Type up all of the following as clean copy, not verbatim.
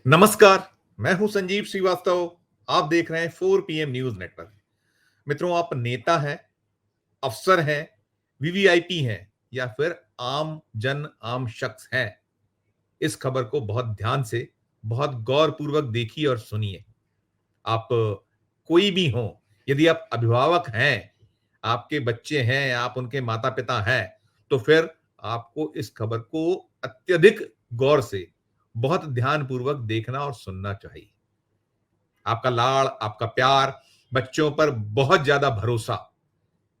नमस्कार। मैं हूं संजीव श्रीवास्तव। आप देख रहे हैं 4 PM न्यूज नेटवर्क। मित्रों, आप नेता हैं, अफसर हैं, वीवीआईपी हैं या फिर आम शख्स हैं, इस खबर को बहुत ध्यान से, बहुत गौर पूर्वक देखिए और सुनिए। आप कोई भी हो, यदि आप अभिभावक हैं, आपके बच्चे हैं, आप उनके माता पिता हैं, तो फिर आपको इस खबर को अत्यधिक गौर से, बहुत ध्यान पूर्वक देखना और सुनना चाहिए। आपका लाड़, आपका प्यार, बच्चों पर बहुत ज्यादा भरोसा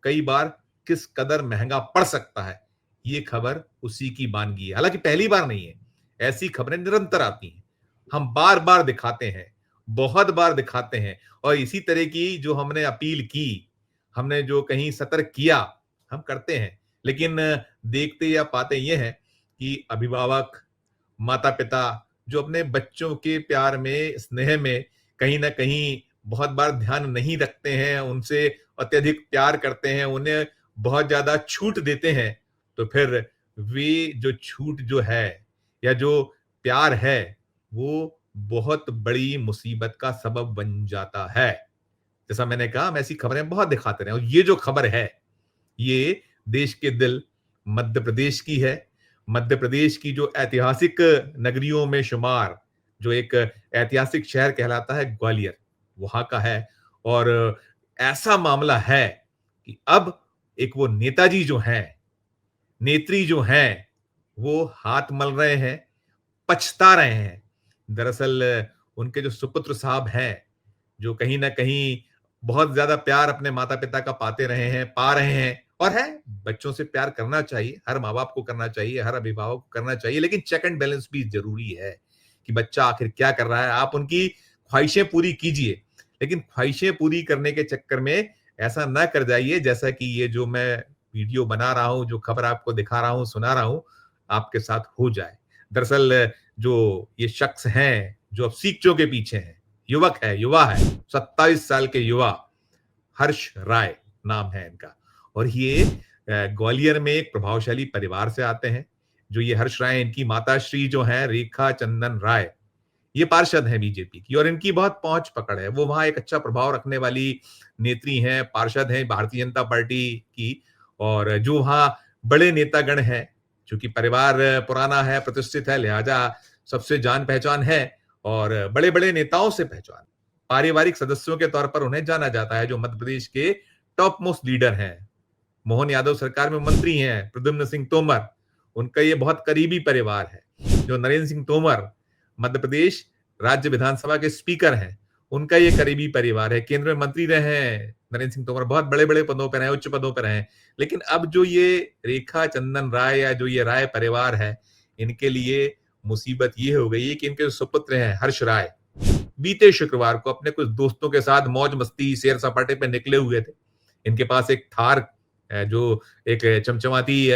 कई बार किस कदर महंगा पड़ सकता है, ये खबर उसी की मानगी है। हालांकि पहली बार नहीं है, ऐसी खबरें निरंतर आती हैं। हम बार बार दिखाते हैं, बहुत बार दिखाते हैं, और इसी तरह की जो हमने अपील की, हमने जो कहीं सतर्क किया, हम करते हैं। लेकिन देखते या पाते ये हैं कि अभिभावक, माता पिता जो अपने बच्चों के प्यार में, स्नेह में कहीं ना कहीं बहुत बार ध्यान नहीं रखते हैं, उनसे अत्यधिक प्यार करते हैं, उन्हें बहुत ज्यादा छूट देते हैं, तो फिर वे जो छूट जो है या जो प्यार है, वो बहुत बड़ी मुसीबत का सबब बन जाता है। जैसा मैंने कहा, हम ऐसी खबरें बहुत दिखाते रहे, और ये जो खबर है, ये देश के दिल मध्य प्रदेश की है। मध्य प्रदेश की जो ऐतिहासिक नगरियों में शुमार, जो एक ऐतिहासिक शहर कहलाता है ग्वालियर, वहां का है। और ऐसा मामला है कि अब एक वो नेताजी जो हैं, नेत्री जो हैं, वो हाथ मल रहे हैं, पछता रहे हैं। दरअसल उनके जो सुपुत्र साहब हैं, जो कहीं न कहीं बहुत ज़्यादा प्यार अपने माता-पिता का पाते रहे हैं, पा रहे हैं, और है, बच्चों से प्यार करना चाहिए, हर माँ-बाप को करना चाहिए, हर अभिभावक को करना चाहिए, लेकिन चेक एंड बैलेंस भी ज़रूरी है कि बच्चा आखिर क्या कर रहा है। आप उनकी ख्वाहिशें पूरी कीजिए, लेकिन ख्वाहिशें पूरी करने के चक्कर में ऐसा ना कर जाइए जैसा कि ये जो मैं वीडियो बना रहा हूँ, जो खबर आपको दिखा रहा हूँ, सुना रहा हूँ, आपके साथ हो जाए। दरअसल जो ये शख्स हैं, जो अब सीखचों के पीछे हैं, युवक है, युवा है, 27 साल के युवा, हर्ष राय नाम है इनका। और ये ग्वालियर में एक प्रभावशाली परिवार से आते हैं। जो ये हर्ष राय, इनकी माताश्री जो हैं रेखा चंदन राय, ये पार्षद हैं बीजेपी की, और इनकी बहुत पहुंच पकड़ है। वो वहां एक अच्छा प्रभाव रखने वाली नेत्री हैं, पार्षद हैं भारतीय जनता पार्टी की। और जो वहां बड़े नेतागण हैं, चूंकि परिवार पुराना है, प्रतिष्ठित है, लिहाजा सबसे जान पहचान है, और बड़े बड़े नेताओं से पहचान, पारिवारिक सदस्यों के तौर पर उन्हें जाना जाता है, जो मध्य प्रदेश के टॉप मोस्ट लीडर हैं। मोहन यादव सरकार में मंत्री हैं प्रद्युम्न सिंह तोमर, उनका ये बहुत करीबी परिवार है। जो नरेंद्र सिंह तोमर मध्य प्रदेश राज्य विधानसभा के स्पीकर हैं, उनका ये करीबी परिवार है। केंद्र में मंत्री रहे हैं नरेंद्र सिंह तोमर, बहुत बड़े बड़े पदों पर हैं, उच्च पदों पर हैं। लेकिन अब जो ये रेखा चंदन राय या जो ये राय परिवार है, इनके लिए मुसीबत ये हो गई है कि इनके जो सुपुत्र हैं हर्ष राय, बीते शुक्रवार को अपने कुछ दोस्तों के साथ मौज मस्ती सैर सपाटे पे निकले हुए थे। इनके पास एक थार, जो एक चमचमाती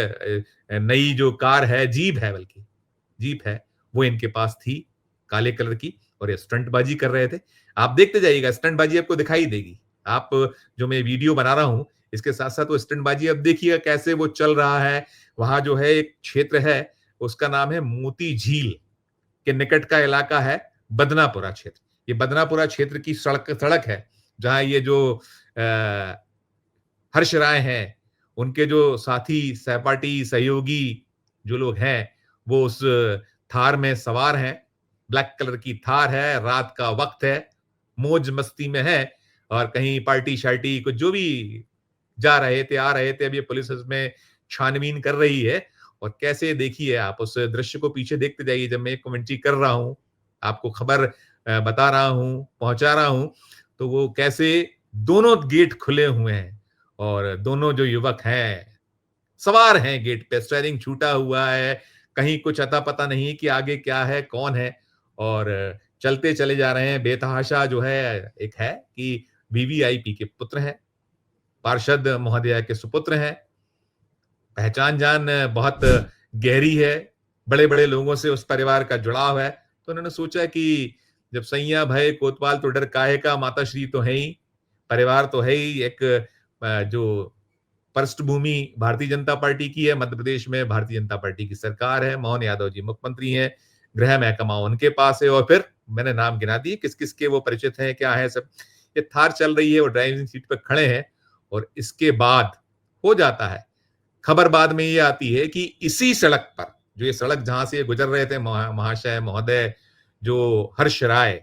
नई जो कार है, जीप है, बल्कि जीप है, वो इनके पास थी, काले कलर की, और ये स्टंटबाजी कर रहे थे। आप देखते जाइएगा, स्टंटबाजी आपको दिखाई देगी। आप जो मैं वीडियो बना रहा हूं, इसके साथ साथ वो स्टंटबाजी आप देखिएगा कैसे वो चल रहा है। वहां जो है एक क्षेत्र है, उसका नाम है मोती झील के निकट का इलाका है बदनापुरा क्षेत्र। ये बदनापुरा क्षेत्र की सड़क सड़क है, जहां ये जो हर्ष राय हैं, उनके जो साथी, सहपाठी, सहयोगी जो लोग हैं, वो उस थार में सवार हैं। ब्लैक कलर की थार है, रात का वक्त है, मौज मस्ती में है, और कहीं पार्टी शार्टी कुछ जो भी जा रहे थे, आ रहे थे। अब ये पुलिस इसमें छानबीन कर रही है। और कैसे, देखिए आप उस दृश्य को पीछे देखते जाइए। जब मैं कमेंट्री कर रहा हूँ, आपको खबर बता रहा हूँ, पहुंचा रहा हूँ, तो वो कैसे दोनों गेट खुले हुए हैं, और दोनों जो युवक हैं सवार हैं गेट पे, स्टीयरिंग छूटा हुआ है, कहीं कुछ अता पता नहीं कि आगे क्या है, कौन है, और चलते चले जा रहे हैं। बेतहाशा जो है, एक है कि वीवीआईपी के पुत्र हैं, पार्षद महोदया के सुपुत्र हैं, पहचान जान बहुत गहरी है, बड़े-बड़े लोगों से उस परिवार का जुड़ाव है। तो उन्होंने सोचा कि जब सैंया भय कोतवाल तो डर काहे का, माताश्री तो है ही, परिवार तो है ही, एक जो पृष्ठभूमि भारतीय जनता पार्टी की है, मध्य प्रदेश में भारतीय जनता पार्टी की सरकार है, मोहन यादव जी मुख्यमंत्री हैं, गृह महकमा उनके पास है, और फिर मैंने नाम गिना दिए, किस किस के वो परिचित हैं, क्या है सब। ये थार चल रही है, वो ड्राइविंग सीट पर खड़े हैं, और इसके बाद हो जाता है, खबर बाद में ये आती है कि इसी सड़क पर, जो ये सड़क जहां से ये गुजर रहे थे महाशय महोदय, जो हर्ष राय,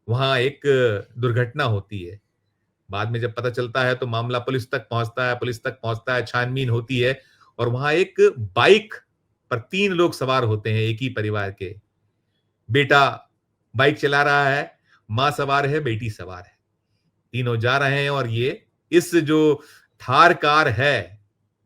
वहां एक दुर्घटना होती है। बाद में जब पता चलता है तो मामला पुलिस तक पहुंचता है, पुलिस तक पहुंचता है, छानबीन होती है, और वहां एक बाइक पर 3 लोग सवार होते हैं, एक ही परिवार के। बेटा बाइक चला रहा है, मां सवार है, बेटी सवार है, तीनों जा रहे हैं, और ये इस जो थार कार है,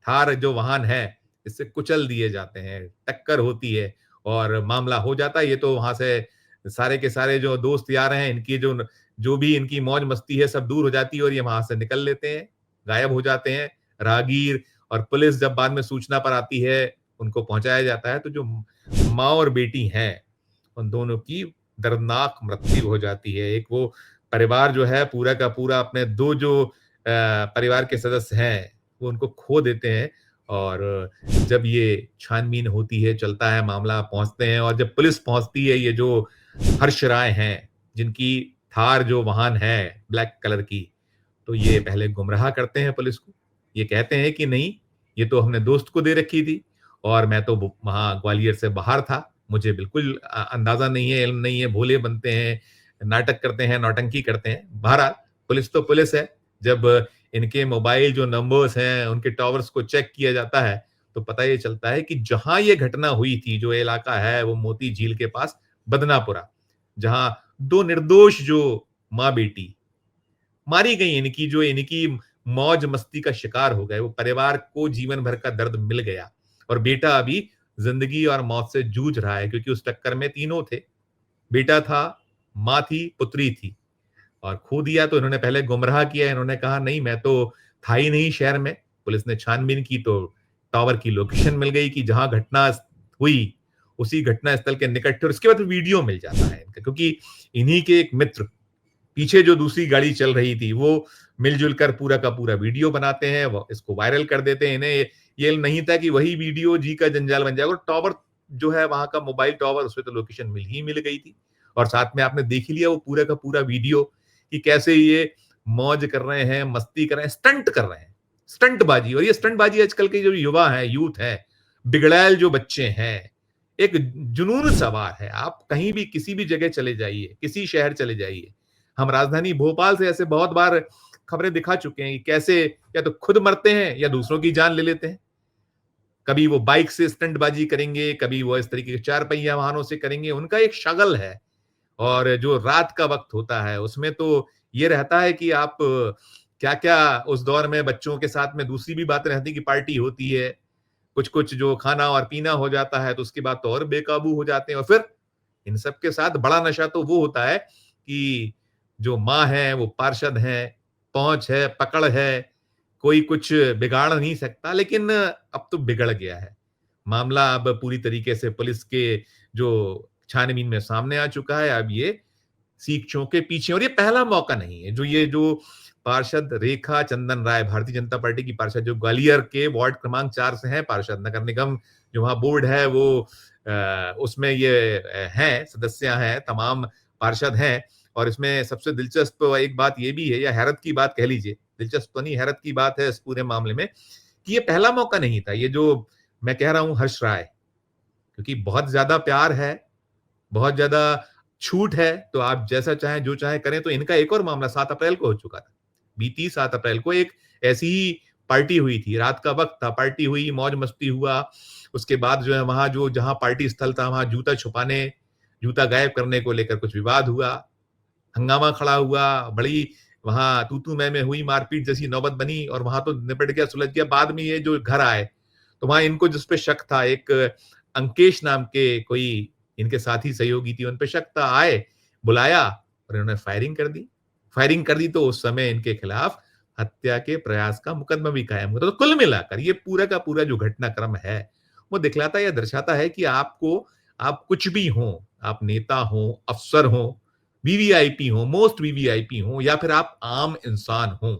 थार जो वाहन है, इससे कुचल दिए जाते हैं, टक्कर होती है और मामला हो जाता है। ये तो वहां से सारे के सारे जो दोस्त यार हैं, इनकी जो जो भी इनकी मौज मस्ती है, सब दूर हो जाती है, और ये वहां से निकल लेते हैं, गायब हो जाते हैं। राहगीर और पुलिस जब बाद में सूचना पर आती है, उनको पहुंचाया जाता है, तो जो माँ और बेटी हैं, उन दोनों की दर्दनाक मृत्यु हो जाती है। एक वो परिवार जो है पूरा का पूरा अपने 2 जो परिवार के सदस्य हैं, वो उनको खो देते हैं, और जब ये छानबीन होती है, चलता है मामला, पहुँचते हैं, और जब पुलिस पहुँचती है, ये जो हर्ष राय हैं, जिनकी थार जो वाहन है ब्लैक कलर की, तो ये पहले गुमराह करते हैं पुलिस को। ये कहते हैं कि नहीं, ये तो हमने दोस्त को दे रखी थी, और मैं तो वहाँ ग्वालियर से बाहर था, मुझे बिल्कुल अंदाजा नहीं है, इल्म नहीं है, भोले बनते हैं, नाटक करते हैं, नौटंकी करते हैं। बहरहाल पुलिस तो पुलिस है। जब इनके मोबाइल जो नंबर्स हैं, उनके टॉवर्स को चेक किया जाता है, तो पता ये चलता है कि जहां ये घटना हुई थी, जो इलाका है वो मोती झील के पास बदनापुरा, जहां 2 निर्दोष जो माँ बेटी मारी गई, इनकी जो इनकी मौज मस्ती का शिकार हो गए, वो परिवार को जीवन भर का दर्द मिल गया, और बेटा अभी जिंदगी और मौत से जूझ रहा है, क्योंकि उस टक्कर में तीनों थे, बेटा था, माँ थी, पुत्री थी, और खो दिया। तो इन्होंने पहले गुमराह किया, इन्होंने कहा नहीं, मैं तो था ही नहीं शहर में। पुलिस ने छानबीन की तो टावर की लोकेशन मिल गई कि जहां घटना हुई, उसी घटना स्थल के निकट थे, और उसके बाद वीडियो मिल जाता है इनका, क्योंकि इन्हीं के एक मित्र पीछे जो दूसरी गाड़ी चल रही थी, वो मिलजुल कर पूरा का पूरा वीडियो बनाते हैं, वो इसको वायरल कर देते हैं। इन्हें ये नहीं था कि वही वीडियो जी का जंजाल बन जाएगा, और टावर जो है वहां का मोबाइल टावर, उसमें तो लोकेशन मिल गई थी, और साथ में आपने देख ही लिया वो पूरा का पूरा वीडियो कि कैसे ये मौज कर रहे हैं, मस्ती कर रहे हैं, स्टंट कर रहे हैं, स्टंटबाजी। और ये स्टंटबाजी आजकल के जो युवा है, यूथ है, बिगड़ैल जो बच्चे हैं, एक जुनून सवार है। आप कहीं भी किसी भी जगह चले जाइए, किसी शहर चले जाइए, हम राजधानी भोपाल से ऐसे बहुत बार खबरें दिखा चुके हैं कि कैसे या तो खुद मरते हैं या दूसरों की जान ले लेते हैं। कभी वो बाइक से स्टंटबाजी करेंगे, कभी वो इस तरीके के 4 पहिया वाहनों से करेंगे, उनका एक शगल है। और जो रात का वक्त होता है, उसमें तो ये रहता है कि आप क्या-क्या उस दौर में बच्चों के साथ में दूसरी भी बातें रहती, कि पार्टी होती है, कुछ-कुछ जो खाना और पीना हो जाता है, तो उसके बाद तो और बेकाबू हो जाते हैं। और फिर इन सब के साथ बड़ा नशा तो वो होता है कि जो माँ है, वो पार्षद हैं, पहुँच है, पकड़ है, कोई कुछ बिगाड़ नहीं सकता, लेकिन अब तो बिगड़ गया है। मामला अब पूरी तरीके से पुलिस के जो छानबीन में सामने आ चुका है। अब ये सीखचों के पीछे, और ये पहला मौका नहीं है, जो पार्षद रेखा चंदन राय, भारतीय जनता पार्टी की पार्षद, जो ग्वालियर के वार्ड क्रमांक 4 से हैं पार्षद, नगर निगम जो वहाँ बोर्ड है वो उसमें ये हैं, सदस्य हैं, तमाम पार्षद हैं। और इसमें सबसे दिलचस्प एक बात ये भी है, या हैरत की बात कह लीजिए, दिलचस्प तो नहीं, हैरत की बात है इस पूरे मामले में, कि ये पहला मौका नहीं था। ये जो मैं कह रहा हूँ हर्ष राय, क्योंकि बहुत ज्यादा प्यार है, बहुत ज्यादा छूट है, तो आप जैसा चाहें, जो चाहें करें। तो इनका एक और मामला 7 अप्रैल को हो चुका था। बीती 7 अप्रैल को एक ऐसी ही पार्टी हुई थी, रात का वक्त था, पार्टी हुई, मौज मस्ती हुआ। उसके बाद जो है वहां जो जहां पार्टी स्थल था, वहां जूता गायब करने को लेकर कुछ विवाद हुआ, हंगामा खड़ा हुआ, बड़ी वहां तू मैं हुई, मारपीट जैसी नौबत बनी, और वहां तो निपट गया, सुलझ गया। बाद में ये जो घर आए, तो वहां इनको जिस पे शक था, एक अंकेश नाम के कोई इनके साथी सहयोगी थी, उन पे शक था, आए, बुलाया, और इन्होंने फायरिंग कर दी। तो उस समय इनके खिलाफ हत्या के प्रयास का मुकदमा भी कायम हुआ। तो कुल मिलाकर ये पूरा का पूरा जो घटनाक्रम है, वो दिखलाता या दर्शाता है कि आप कुछ भी हो, आप नेता हो, अफसर हो, वीवीआईपी हो, मोस्ट वीवीआईपी हो, या फिर आप आम इंसान हो,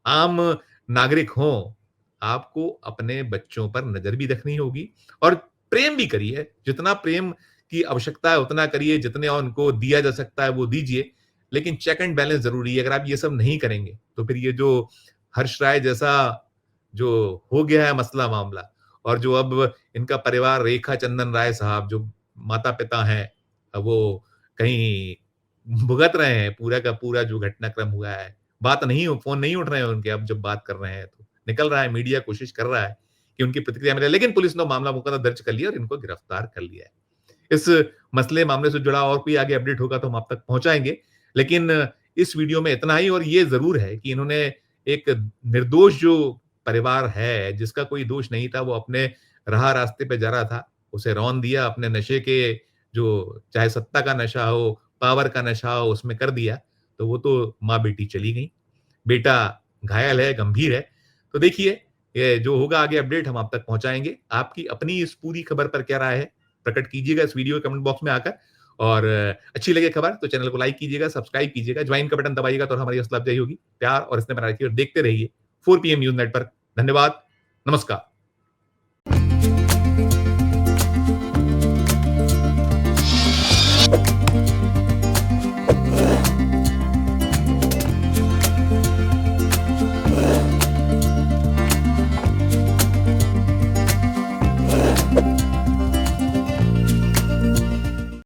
आम नागरिक हो, आपको अपने बच्चों पर नजर भी रखनी होगी, और प्रेम भी करिए। जितना प्रेम की आवश्यकता है उतना करिए, जितने उनको दिया जा सकता है वो दीजिए, लेकिन चेक एंड बैलेंस ज़रूरी है। अगर आप ये सब नहीं करेंगे, तो फिर ये जो हर्ष राय जैसा जो हो गया है मसला मामला, और जो अब इनका परिवार रेखा चंदन राय साहब जो माता-पिता हैं, वो कहीं भुगत रहे हैं पूरा का पूरा जो घटनाक्रम हुआ है। बात नहीं हो फ़ोन नहीं उठ रहे हैं उनके, अब जब बात कर रहे हैं तो। निकल रहा है, मीडिया कोशिश कर रहा है कि उनकी प्रतिक्रिया मिले, लेकिन पुलिस ने मामला मुकदमा दर्ज कर लिया और इनको गिरफ्तार कर लिया है। इस मसले मामले से जुड़ा और कोई आगे अपडेट होगा तो हम आप तक पहुँचाएँगे। लेकिन इस वीडियो में इतना ही, और ये ज़रूर है कि इन्होंने एक निर्दोष जो परिवार है, जिसका कोई दोष नहीं था, वो अपने राह रास्ते पे जा रहा था, उसे रौंद दिया, अपने नशे के जो चाहे सत्ता का नशा हो, पावर का नशा हो, उसमें कर दिया, तो वो तो माँ-बेटी चली गईं। बेटा घायल है, गंभीर है। तो देखिए, ये जो होगा आगे अपडेट हम आप तक पहुँचाएँगे। आपकी अपनी इस पूरी खबर पर क्या राय है? प्रकट कीजिएगा इस वीडियो के कमेंट बॉक्स में आकर, और अच्छी लगे खबर तो चैनल को लाइक कीजिएगा, सब्सक्राइब कीजिएगा, ज्वाइन का बटन दबाइएगा तो हमारी हौसला अफ़ज़ाई होगी। प्यार और स्नेह बनाए रखिए और देखते रहिए 4 पीएम न्यूज़ नेटवर्क। धन्यवाद, नमस्कार।